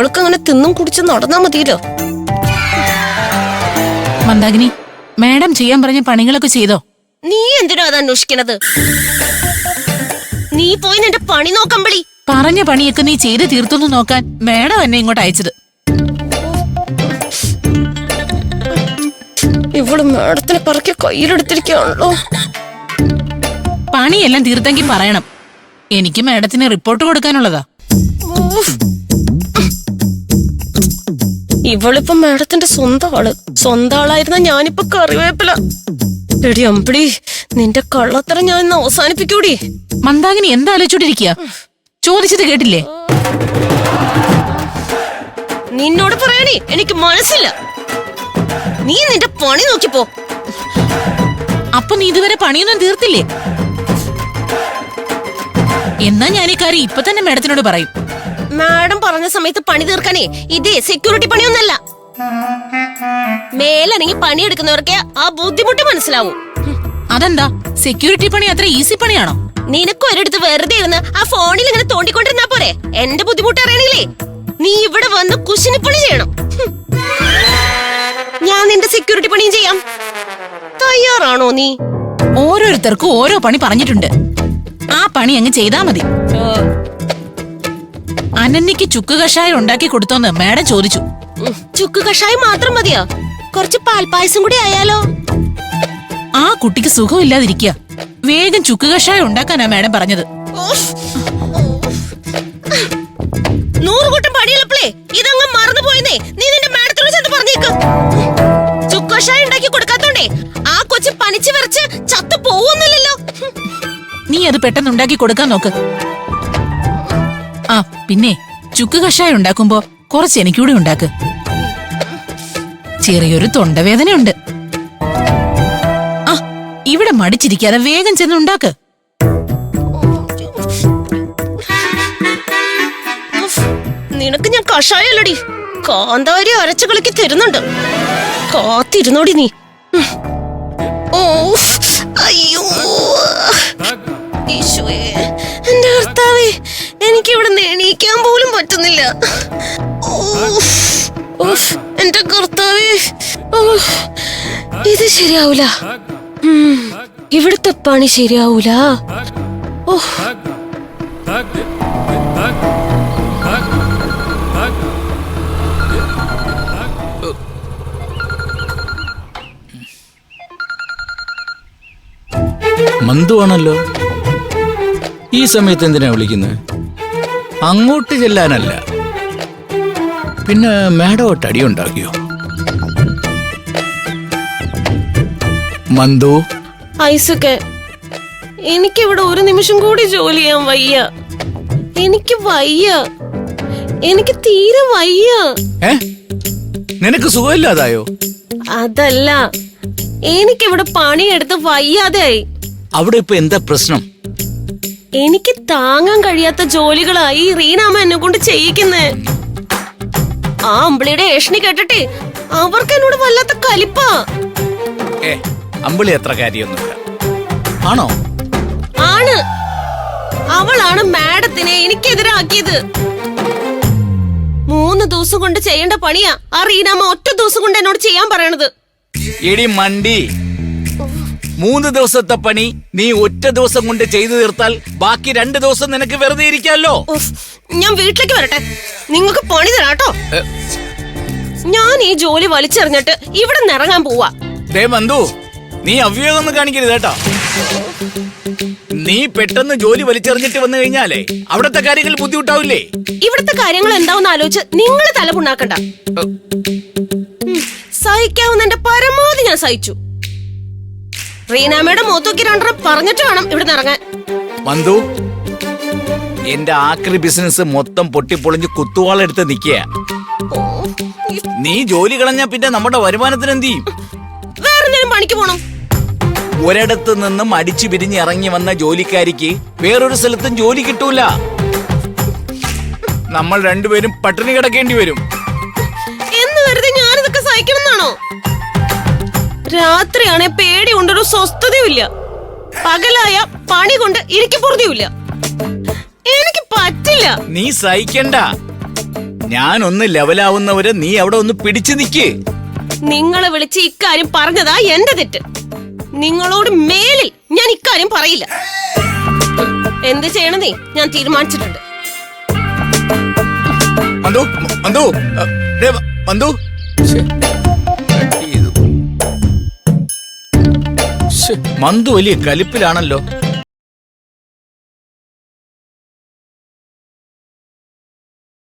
അവൾക്കങ്ങനെ തിന്നും കുടിച്ച് നടന്നാ മതിയല്ലോ. മന്ദാകിനി, മാഡം ചെയ്യാൻ പറഞ്ഞ പണികളൊക്കെ ചെയ്തോ? നീ എന്തിനാ അത് അന്വേഷിക്കണത്? നീ പോയി നിന്റെ പണി നോക്കമ്പളി. പറഞ്ഞ പണിയൊക്കെ നീ ചെയ്ത് തീർത്തൊന്ന് നോക്കാൻ മാഡം എന്നെ ഇങ്ങോട്ട് അയച്ചത്. ഇവള് മാഡത്തിനെ പറക്കി കയ്യിലെടുത്തിരിക്കുകയാണല്ലോ. പണിയെല്ലാം തീർത്തെങ്കിൽ പറയണം. എനിക്ക് മാഡത്തിന് റിപ്പോർട്ട് കൊടുക്കാനുള്ളതാ. ഇവളിപ്പോ മാഡത്തിന്റെ സ്വന്തം ആള്. സ്വന്തം ആളായിരുന്ന ഞാനിപ്പോ കറിവേപ്പില. എടി അമ്പിളി, നിന്റെ കള്ളത്തരം ഞാൻ ഇന്ന് അവസാനിപ്പിക്കൂടി. മന്ദാകിനി എന്താ ആലോചിച്ചോണ്ടിരിക്കുക? ചോദിച്ചത് കേട്ടില്ലേ? നിന്നോട് പറയണേ എനിക്ക് മനസ്സില്ല. നീ നിന്റെ പണി നോക്കിപ്പോ. അപ്പൊ നീ ഇതുവരെ പണിയൊന്നും തീർത്തില്ലേ? എന്നാ ഞാൻ ഈ കാര്യം ഇപ്പൊ തന്നെ മാഡത്തിനോട് പറയും. മാഡം പറഞ്ഞ സമയത്ത് പണി തീർക്കാനേ ഇതേ സെക്യൂരിറ്റി പണിയൊന്നല്ല. മേലനങ്ങി പണിയെടുക്കുന്നവർക്ക് ആ ബുദ്ധിമുട്ട് മനസ്സിലാവൂ. അതെന്താ, സെക്യൂരിറ്റി പണി അത്ര ഈസി പണിയാണോ? നിനക്ക് ഒരിടത്ത് വെറുതെ ഇരുന്ന് ആ ഫോണിൽ ഇങ്ങനെ തോണ്ടിക്കൊണ്ടിരുന്നാ പോരെ? എന്റെ ബുദ്ധിമുട്ട് അറിയണില്ലേ? നീ ഇവിടെ വന്ന് കുശിനിപ്പണി ചെയ്യണം. ഞാൻ നിന്റെ സെക്യൂരിറ്റി പണിയും ചെയ്യാം. തയ്യാറാണോ നീ? ഓരോരുത്തർക്കും ഓരോ പണി പറഞ്ഞിട്ടുണ്ട്. ആ പണി അങ്ങ് ചെയ്താ മതി. അനന്യക്ക് ചുക്ക് കഷായം ഉണ്ടാക്കി കൊടുത്തോന്ന് മാഡം ചോദിച്ചു. ചുക്ക് കഷായം മാത്രം മതിയോ? കുറച്ച് പാൽപ്പായസം കൂടി ആയാലോ? ആ കുട്ടിക്ക് സുഖമില്ലാതിരിക്കുക. വേഗം ചുക്ക് കഷായം ഉണ്ടാക്കാനാ മാഡം പറഞ്ഞത്. 100 കൂട്ടം പണിയുള്ളപ്പോഴേ ഇതങ്ങ് മറന്നു പോയെന്നേ. നീ നിന്റെ മാഡത്തിനോട് ചെന്ന് പറഞ്ഞേക്ക്. ചുക്ക് കഷായം ഉണ്ടാക്കി കൊടുക്കാത്തോണ്ടേ ആ കൊച്ചു പനിച്ചു വിറച്ച് ചത്തു പോവുന്നില്ലല്ലോ. നീ അത് പെട്ടെന്ന് ഉണ്ടാക്കി കൊടുക്കാൻ നോക്ക്. ആ പിന്നെ, ചുക്ക് കഷായം ഉണ്ടാക്കുമ്പോ കുറച്ച് എനിക്കൂടെ ഉണ്ടാക്ക്. ചെറിയൊരു തൊണ്ടവേദനയുണ്ട്. ആ, ഇവിടെ മടിച്ചിരിക്കാതെ വേഗം ചെന്ന് ഉണ്ടാക്ക്. നിനക്ക് ഞാൻ കഷായല്ലടി, കാന്താരി അരച്ചു കളിക്ക് തരുന്നുണ്ട്. കാത്തിരുന്നോടി നീ. അയ്യോ ഈശോയെ, എന്റെ കർത്താവേ, എനിക്ക് ഇവിടെ എണീക്കാൻ പോലും പറ്റുന്നില്ല. എന്റെ കർത്താവേ, ഇത് ശരിയാവൂല. ഇവിടുത്തെ പണി ശരിയാവൂല. മന്ദുവാണല്ലോ. ഈ സമയത്ത് എന്തിനാ വിളിക്കുന്നത്? അങ്ങോട്ട് ചെല്ലാനല്ല. പിന്നെ മാഡം അടിയുണ്ടാക്കിയോ? മന്ദു, ഐസൊക്കെ, എനിക്കിവിടെ ഒരു നിമിഷം കൂടി ജോലി ചെയ്യാൻ വയ്യ. എനിക്ക് വയ്യ, എനിക്ക് തീരെ വയ്യ. നിനക്ക് സുഖമില്ലാതായോ? അതല്ല, എനിക്കിവിടെ പണിയെടുത്ത് വയ്യാതെയായി. അവിടെ ഇപ്പൊ എന്താ പ്രശ്നം? എനിക്ക് താങ്ങാൻ കഴിയാത്ത ജോലികളായി റീനാമ എന്നെ കൊണ്ട് ചെയ്യിക്കുന്നേ. ആ അമ്പിളിയുടെ ഏഷണി കേട്ടിട്ടേ അവർക്ക് എന്നോട് വല്ലാത്ത കലിപ്പാ. അമ്പിളി അത്ര കാര്യമൊന്നുമില്ല. ആണോ? ആണ്. അവളാണ് മാഡത്തിനെ എനിക്കെതിരാക്കിയത്. 3 ദിവസം കൊണ്ട് ചെയ്യേണ്ട പണിയാ ആ റീനാമ ഒറ്റ ദിവസം കൊണ്ട് എന്നോട് ചെയ്യാൻ പറയണത്. എടി മണ്ടി, 3 ദിവസത്തെ പണി നീ ഒറ്റ ദിവസം കൊണ്ട് ചെയ്തു തീർത്താൽ ബാക്കി 2 ദിവസം നിനക്ക് വെറുതെ ഇരിക്കാമല്ലോ. ഞാൻ വീട്ടിലേക്ക് വരട്ടെ, നിങ്ങൾക്ക് പണി തരാട്ടോ. ഞാൻ ഈ ജോലി വലിച്ചെറിഞ്ഞിട്ട് ഇവിടെ നിറങ്ങാൻ പോവാ. ദേ മന്ദു, നീ അവ്യയൊന്നും കാണിക്കരുത് കേട്ടോ. നീ പെട്ടെന്ന് ജോലി വലിച്ചെറിഞ്ഞിട്ട് വന്നു കഴിഞ്ഞാലേ അവിടത്തെ കാര്യങ്ങൾ ബുദ്ധിമുട്ടാവില്ലേ? ഇവിടുത്തെ കാര്യങ്ങൾ എന്താവെന്ന് ആലോചിച്ച് നിങ്ങൾ തലപുണ്ണാക്കണ്ട. സഹിക്കാവുന്ന എന്റെ പരമാവധി ഞാൻ സഹിച്ചു. റീനാമയുടെ മുഖത്തൊക്കെ 2 പറഞ്ഞിട്ട് വേണം ഇവിടെ ഇറങ്ങാൻ. മന്ദു, എന്റെ ആക്രി ബിസിനസ് മൊത്തം പൊട്ടിപ്പൊളിഞ്ഞ് കുത്തുവാളെടുത്ത് നിൽക്കുക. നീ ജോലി കളഞ്ഞാ പിന്നെ നമ്മുടെ വരുമാനത്തിന് എന്ത് ചെയ്യും? വേറെന്തെങ്കിലും പണിക്ക് പോണം. ഒരിടത്ത് നിന്നും അടിച്ചു പിരിഞ്ഞ് ഇറങ്ങി വന്ന ജോലിക്കാരിക്ക് വേറൊരു സ്ഥലത്തും ജോലി കിട്ടൂല. നമ്മൾ രണ്ടുപേരും പട്ടിണി കിടക്കേണ്ടി വരും. എന്ന് വെറുതെ ഞാനിതൊക്കെ സഹിക്കണമെന്നാണോ? രാത്രിയാണെ പേടി കൊണ്ടൊരു സ്വസ്ഥതയുമില്ല. പകലായ പണി കൊണ്ട് ഇരിക്കപ്പുറതിയുമില്ല. എനിക്ക് പറ്റില്ല. നീ സഹിക്കണ്ട. ഞാനൊന്ന് ലെവലാവുന്നവരെ നീ അവിടെ ഒന്ന് പിടിച്ചു നിക്ക്. നിങ്ങളെ വിളിച്ച് ഇക്കാര്യം പറഞ്ഞതാ എന്റെ തെറ്റ്. നിങ്ങളോട് മേലിൽ ഞാൻ ഇക്കാര്യം പറയില്ല. എന്ത് ചെയ്യണമെന്നേ ഞാൻ തീരുമാനിച്ചിട്ടുണ്ട്. മന്ദു മന്ദു മന്ദു മന്ദു വലിയ കലിപ്പിലാണല്ലോ.